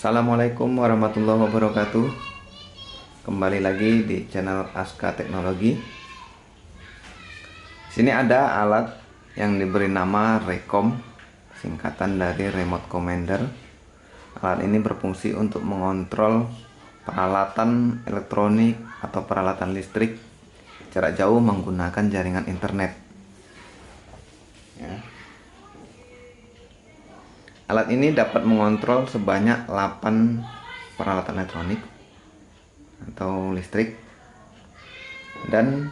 Assalamualaikum warahmatullahi wabarakatuh. Kembali lagi di channel Aska Teknologi. Sini ada alat yang diberi nama Recom, singkatan dari Remote Commander. Alat ini berfungsi untuk mengontrol peralatan elektronik atau peralatan listrik jarak jauh menggunakan jaringan internet. Ya. Alat ini dapat mengontrol sebanyak 8 peralatan elektronik atau listrik dan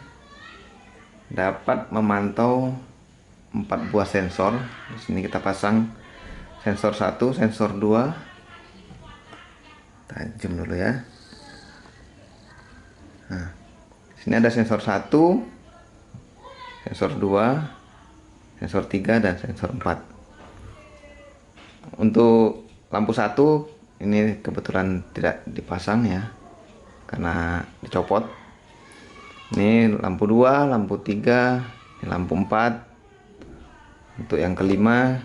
dapat memantau 4 buah sensor. Di sini kita pasang sensor 1, sensor 2. Kita zoom dulu ya. Nah, sini ada sensor 1, sensor 2, sensor 3 dan sensor 4. Untuk lampu 1 ini kebetulan tidak dipasang ya, karena dicopot. Ini lampu 2, lampu 3, ini lampu 4. Untuk yang kelima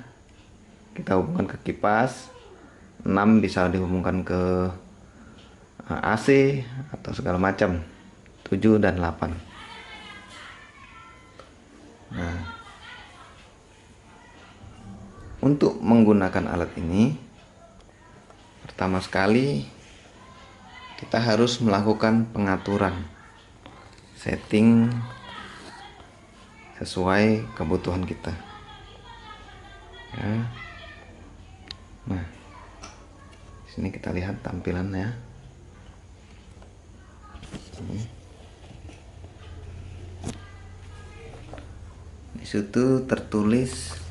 kita hubungkan ke kipas. 6 bisa dihubungkan ke AC atau segala macam. 7 dan 8. Nah, untuk menggunakan alat ini, pertama sekali kita harus melakukan pengaturan setting sesuai kebutuhan kita ya. Nah, di sini kita lihat tampilannya. Di situ tertulis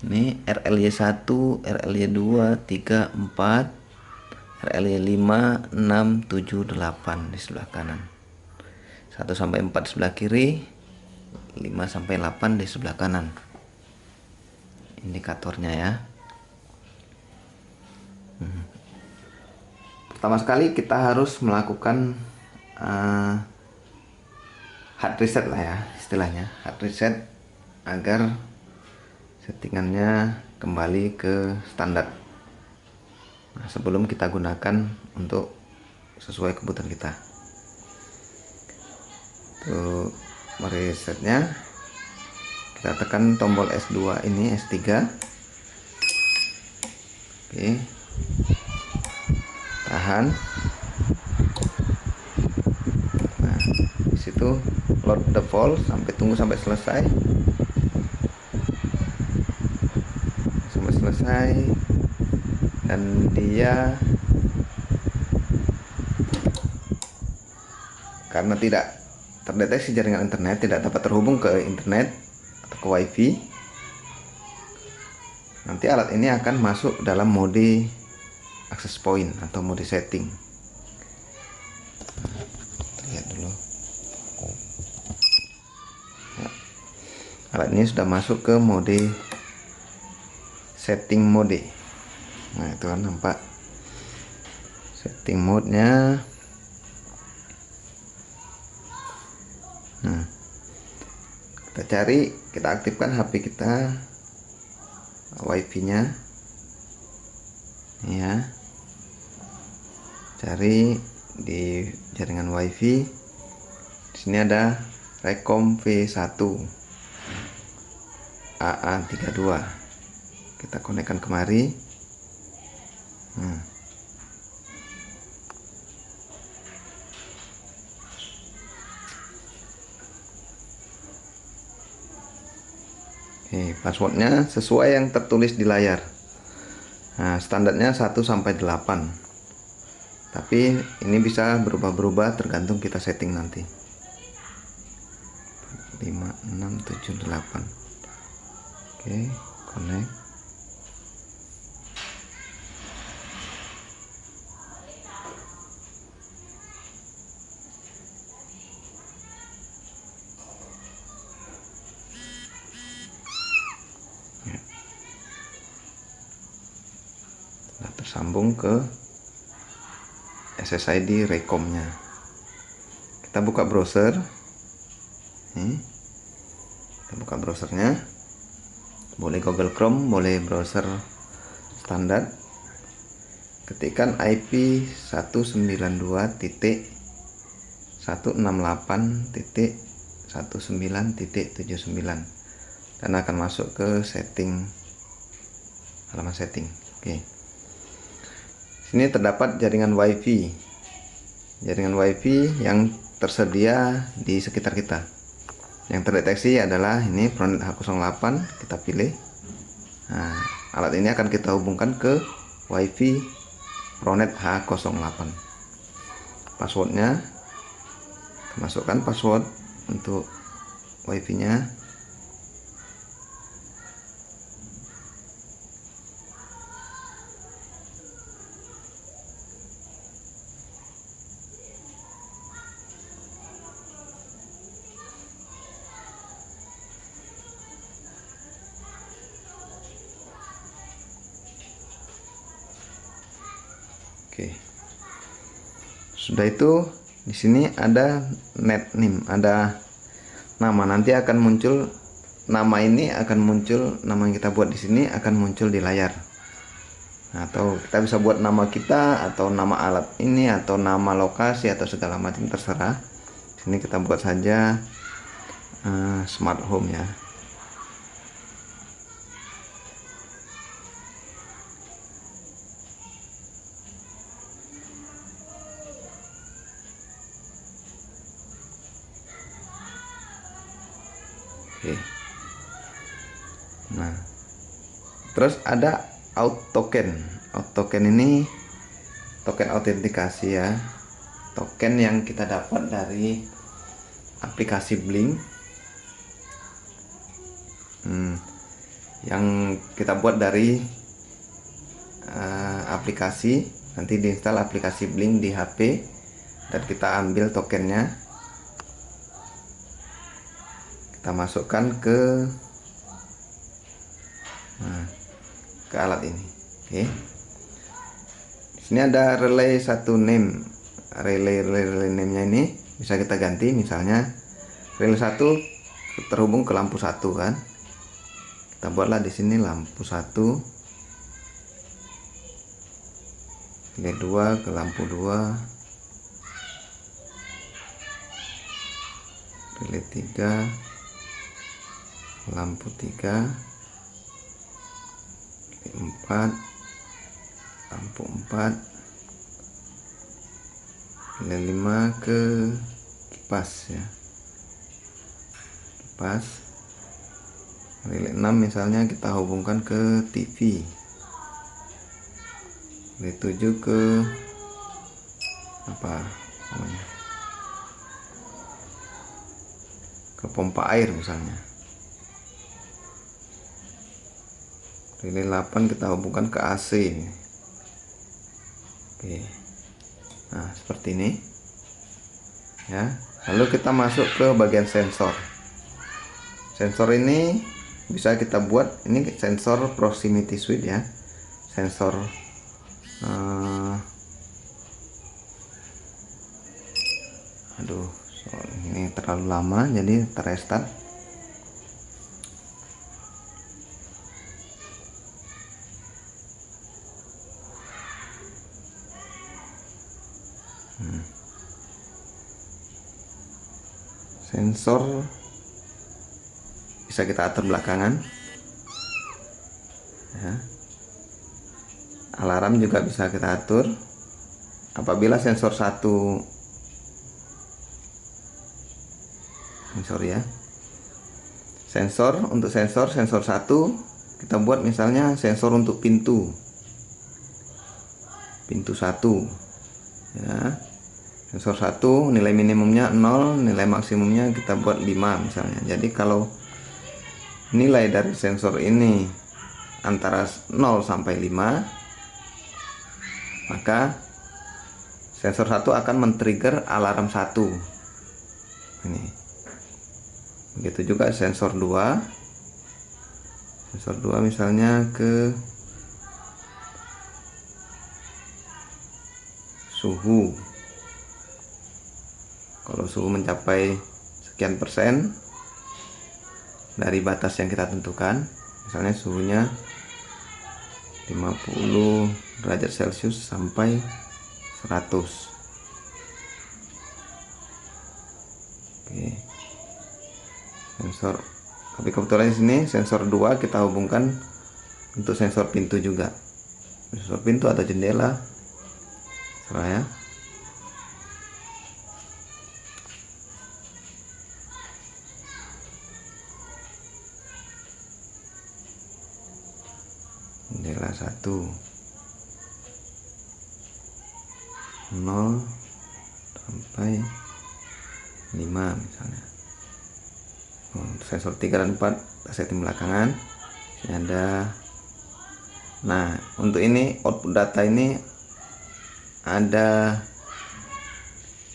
ini RLY1, RLY2, 3, 4, RLY5, 6, 7, 8 di sebelah kanan. 1 sampai 4 di sebelah kiri, 5 sampai 8 di sebelah kanan. Indikatornya ya. Pertama sekali kita harus melakukan hard reset lah ya, istilahnya hard reset agar settingannya kembali ke standar. Nah, sebelum kita gunakan untuk sesuai kebutuhan kita. Untuk meresetnya, kita tekan tombol S2 ini, S3. Oke, tahan. Nah, disitu load default, tunggu sampai selesai. Dan dia karena tidak terdeteksi jaringan internet, tidak dapat terhubung ke internet atau ke wifi, nanti alat ini akan masuk dalam mode access point atau mode setting. Lihat dulu ya, alat ini sudah masuk ke mode setting mode. Nah, itu kan nampak setting mode-nya. Nah, kita cari, kita aktifkan HP kita, wifi-nya ya. Cari di jaringan wifi. Di sini ada Recom V1 AA32. Kita konekkan kemari. Oke, passwordnya sesuai yang tertulis di layar. Nah, standarnya 1 sampai 8. Tapi ini bisa berubah-berubah tergantung kita setting nanti. 5, 6, 7, 8. Oke, connect. Tersambung ke SSID Recom-nya. Kita buka browser. Kita buka browsernya. Boleh Google Chrome, boleh browser standar, ketikkan IP 192.168.19.79 dan akan masuk ke setting, halaman setting. Oke. Sini terdapat jaringan WiFi. Jaringan WiFi yang tersedia di sekitar kita. Yang terdeteksi adalah ini Pronet H08, kita pilih. Nah, alat ini akan kita hubungkan ke WiFi Pronet H08. Passwordnya, masukkan password untuk WiFi-nya. Oke. Sudah itu di sini ada net name, ada nama. Nanti akan muncul nama ini, akan muncul nama yang kita buat di sini akan muncul di layar. Nah, atau kita bisa buat nama kita atau nama alat ini atau nama lokasi atau segala macam, terserah. Sini kita buat saja smart home ya. Oke. Nah, terus ada auth token. Auth token ini token autentikasi ya. Token yang kita dapat dari aplikasi Blink. Yang kita buat dari aplikasi, nanti diinstal aplikasi Blink di HP dan kita ambil tokennya. Kita masukkan ke alat ini. Oke. Di sini ada relay satu name. Relay name-nya ini bisa kita ganti, misalnya relay 1 terhubung ke lampu 1 kan. Kita buatlah di sini lampu 1. Relay 2 ke lampu 2. Relay 3 lampu 3, 4 lampu 4, relay 5 ke kipas ya, kipas. Relay 6 misalnya kita hubungkan ke TV. Relay 7 ke apa namanya, ke pompa air misalnya. Relay 8 kita hubungkan ke AC. Oke. Nah, seperti ini. Ya. Lalu kita masuk ke bagian sensor. Sensor ini bisa kita buat, ini sensor proximity switch ya. Sensor ini terlalu lama jadi terrestart. Sensor bisa kita atur belakangan ya. Alarm juga bisa kita atur. Apabila sensor 1 ya, sensor untuk sensor 1 kita buat misalnya sensor untuk pintu 1 ya. Sensor 1 nilai minimumnya 0, nilai maksimumnya kita buat 5 misalnya. Jadi kalau nilai dari sensor ini antara 0 sampai 5, maka sensor 1 akan men-trigger alarm 1. Ini. Begitu juga sensor 2. Sensor 2 misalnya ke suhu. Kalau suhu mencapai sekian persen dari batas yang kita tentukan, misalnya suhunya 50 derajat Celcius sampai 100. Oke. Sensor, tapi kebetulan di sini sensor 2 kita hubungkan untuk sensor pintu juga. Sensor pintu atau jendela, serah ya. Jendela 1 0 sampai 5 misalnya. Untuk sensor 3 dan 4 kita setting belakangan. Ini ada. Nah, untuk ini output data ini ada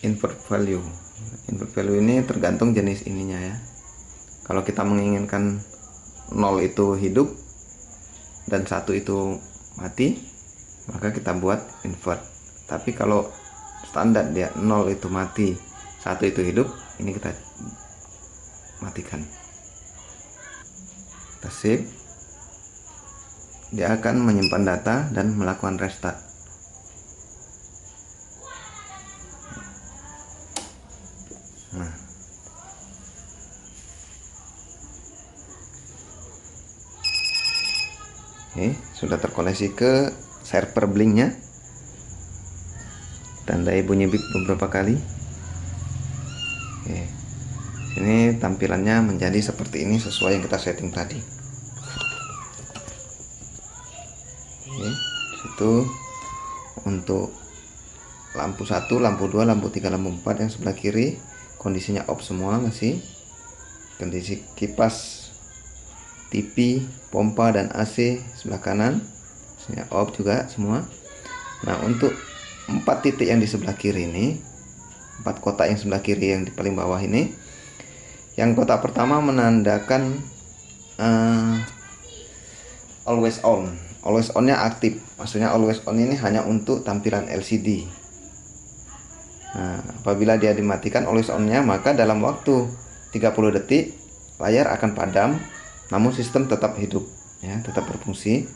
invert value. Invert value ini tergantung jenis ininya ya. Kalau kita menginginkan 0 itu hidup dan 1 itu mati, maka kita buat invert. Tapi kalau standar dia 0 itu mati, 1 itu hidup, ini kita matikan. Kita save. Dia akan menyimpan data dan melakukan restart. Nah, oke, sudah terkoneksi ke server Blinknya. Tandai bunyi bip beberapa kali. Oke, sini tampilannya menjadi seperti ini sesuai yang kita setting tadi. Oke, situ untuk lampu 1, lampu 2, lampu 3, lampu 4 yang sebelah kiri kondisinya off semua masih. Kondisi kipas, TV, pompa dan AC sebelah kanan off juga semua. Nah, untuk 4 titik yang di sebelah kiri ini, 4 kotak yang sebelah kiri yang di paling bawah ini, yang kotak pertama menandakan always on. Always on nya aktif, maksudnya always on ini hanya untuk tampilan LCD. Nah, apabila dia dimatikan always on nya, maka dalam waktu 30 detik layar akan padam, namun sistem tetap hidup ya, tetap berfungsi.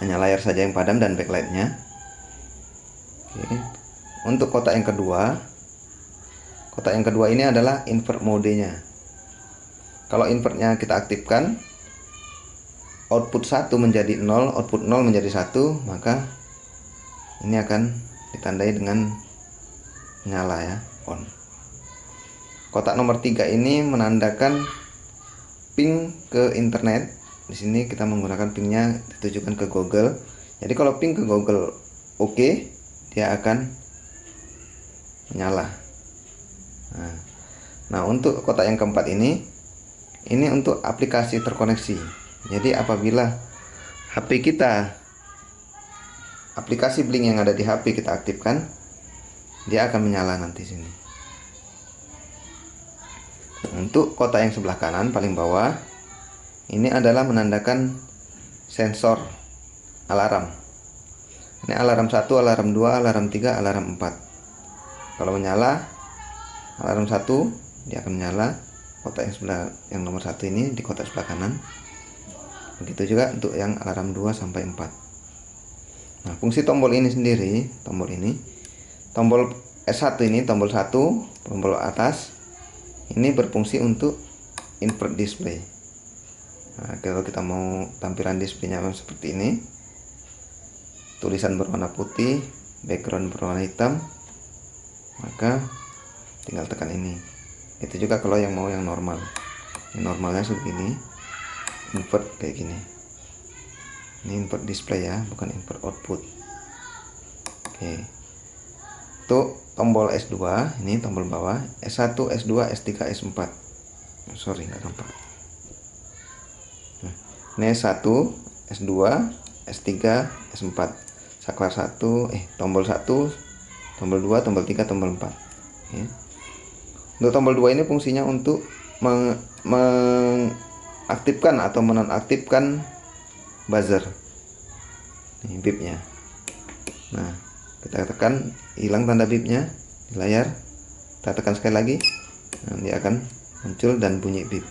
Hanya layar saja yang padam dan backlightnya. Oke. Untuk kotak yang kedua ini adalah invert mode-nya. Kalau invertnya kita aktifkan, output 1 menjadi 0, output 0 menjadi 1, maka ini akan ditandai dengan nyala ya, on. Kotak nomor 3 ini menandakan ping ke internet. Di sini kita menggunakan pingnya ditujukan ke Google. Jadi kalau ping ke Google oke, dia akan menyala. Nah, untuk kotak yang keempat ini untuk aplikasi terkoneksi. Jadi apabila HP kita, aplikasi Blink yang ada di HP kita aktifkan, dia akan menyala nanti sini. Untuk kotak yang sebelah kanan paling bawah, ini adalah menandakan sensor alarm. Ini alarm 1, alarm 2, alarm 3, alarm 4. Kalau menyala alarm 1, dia akan menyala. Kotak yang nomor 1 ini di kotak sebelah kanan. Begitu juga untuk yang alarm 2 sampai 4. Nah, fungsi tombol ini sendiri, tombol S1 ini, tombol 1, tombol atas ini berfungsi untuk invert display. Nah, kalau kita mau tampilan displaynya seperti ini, tulisan berwarna putih, background berwarna hitam, maka tinggal tekan ini. Itu juga kalau yang mau yang normal. Yang normalnya segini, invert kayak gini. Ini invert display ya, bukan invert output. Oke. Untuk tombol S2, ini tombol bawah, S1, S2, S3, S4. Sorry, nggak nampak. Nah, ini S1, S2, S3, S4. Saklar 1, tombol 1, tombol 2, tombol 3, tombol 4. Ya. Untuk tombol 2 ini fungsinya untuk mengaktifkan atau menonaktifkan buzzer. Ini bipnya. Nah, kita tekan, hilang tanda bipnya di layar. Kita tekan sekali lagi, nanti akan muncul dan bunyi bip.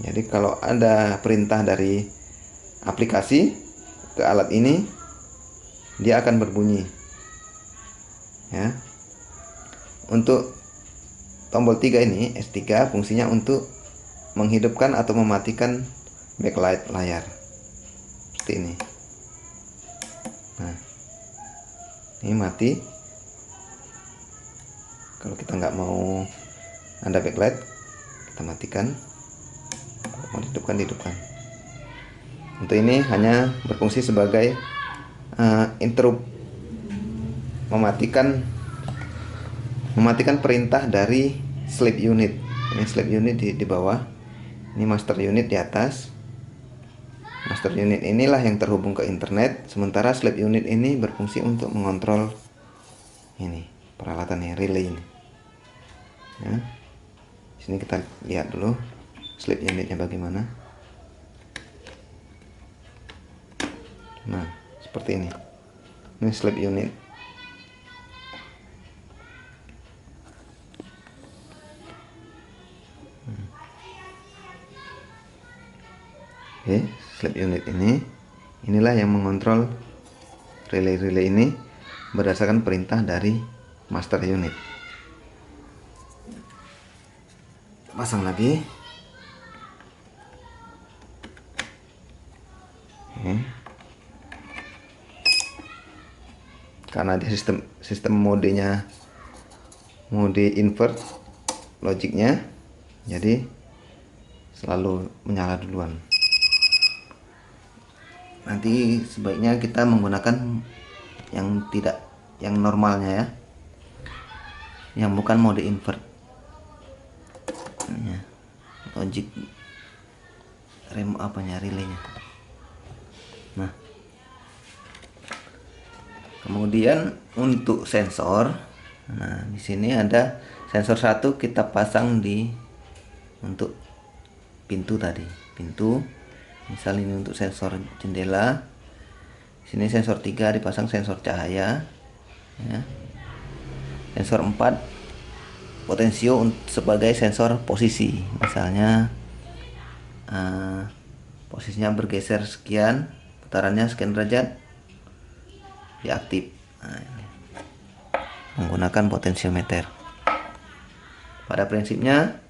Jadi kalau ada perintah dari aplikasi ke alat ini, dia akan berbunyi ya. Untuk tombol 3 ini, S3, fungsinya untuk menghidupkan atau mematikan backlight layar seperti ini. Nah, ini mati. Kalau kita nggak mau ada backlight, kita matikan. Kalau mau dihidupkan. Untuk ini hanya berfungsi sebagai interrupt, mematikan perintah dari sleep unit. Ini sleep unit di bawah, ini master unit di atas. Master unit inilah yang terhubung ke internet, sementara sleep unit ini berfungsi untuk mengontrol ini peralatannya, relay ini ya. Sini kita lihat dulu sleep unitnya bagaimana. Nah, seperti ini sleep unit. Oke, sleep unit inilah yang mengontrol relay ini berdasarkan perintah dari master unit. Pasang lagi. Oke. Karena di sistem modenya mode invert logiknya, jadi selalu menyala duluan. Nanti sebaiknya kita menggunakan yang normalnya ya, yang bukan mode invert ya, logik relaynya. Nah, kemudian untuk sensor, nah di sini ada sensor 1 kita pasang untuk pintu tadi, misal ini untuk sensor jendela. Sini sensor 3 dipasang sensor cahaya ya. Sensor 4 potensio sebagai sensor posisi, misalnya posisinya bergeser sekian, putarannya sekian derajat, diaktif. Nah, ini menggunakan potensiometer. Pada prinsipnya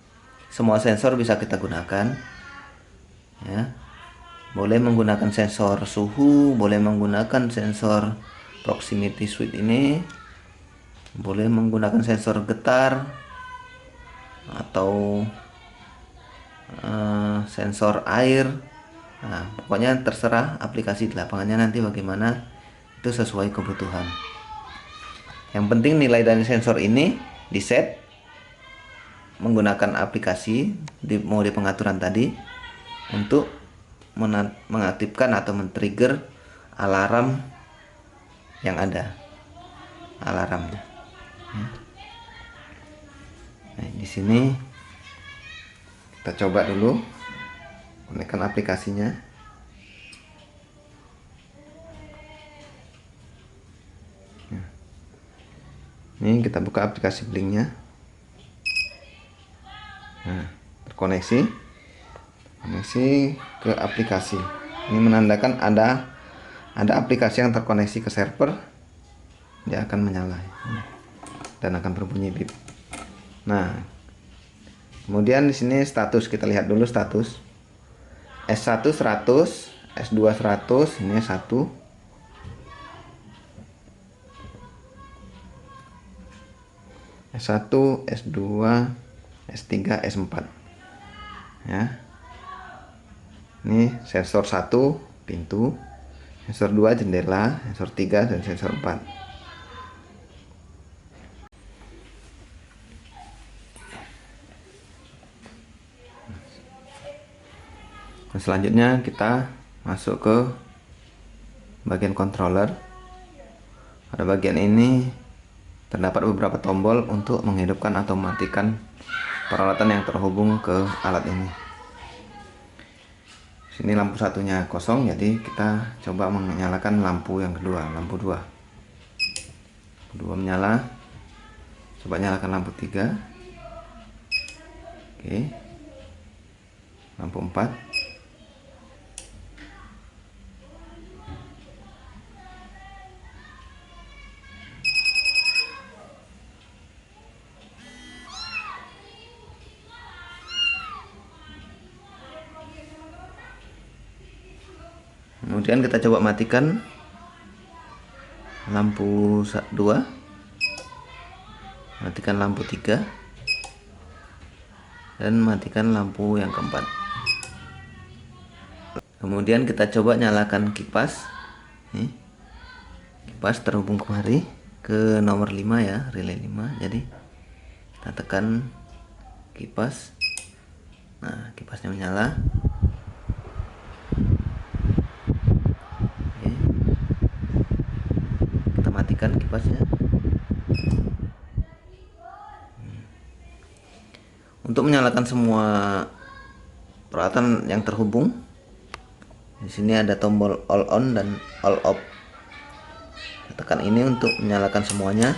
semua sensor bisa kita gunakan ya. Boleh menggunakan sensor suhu, boleh menggunakan sensor proximity switch ini, boleh menggunakan sensor getar atau sensor air. Nah, pokoknya terserah aplikasi di lapangannya nanti bagaimana, itu sesuai kebutuhan. Yang penting nilai dari sensor ini di set menggunakan aplikasi di mode pengaturan tadi untuk mengaktifkan atau men-trigger alarm yang ada, alarmnya. Nah, di sini kita coba dulu konekkan aplikasinya. Nah, ini kita buka aplikasi Blinknya. Nah, terkoneksi ke aplikasi. Ini menandakan ada aplikasi yang terkoneksi ke server, dia akan menyala dan akan berbunyi bip. Nah, kemudian di sini status, kita lihat dulu status. S1 100, S2 100, ini S1. S1, S2, S3, S4. Ya. Ini sensor 1 pintu, sensor 2 jendela, sensor 3 dan sensor 4. Nah, selanjutnya kita masuk ke bagian controller. Pada bagian ini terdapat beberapa tombol untuk menghidupkan atau mematikan peralatan yang terhubung ke alat ini. Sini lampu satunya kosong, jadi kita coba menyalakan lampu yang kedua, lampu 2. Lampu 2 menyala. Coba nyalakan lampu 3. Oke. Lampu 4. Kemudian kita coba matikan lampu 2, matikan lampu 3, dan matikan lampu yang keempat. Kemudian kita coba nyalakan kipas. Nih, kipas terhubung kemari ke nomor 5 ya, relay 5. Jadi kita tekan kipas. Nah, kipasnya menyala. Oke. Kita matikan kipasnya. Untuk menyalakan semua peralatan yang terhubung, di sini ada tombol all on dan all off. Tekan ini untuk menyalakan semuanya.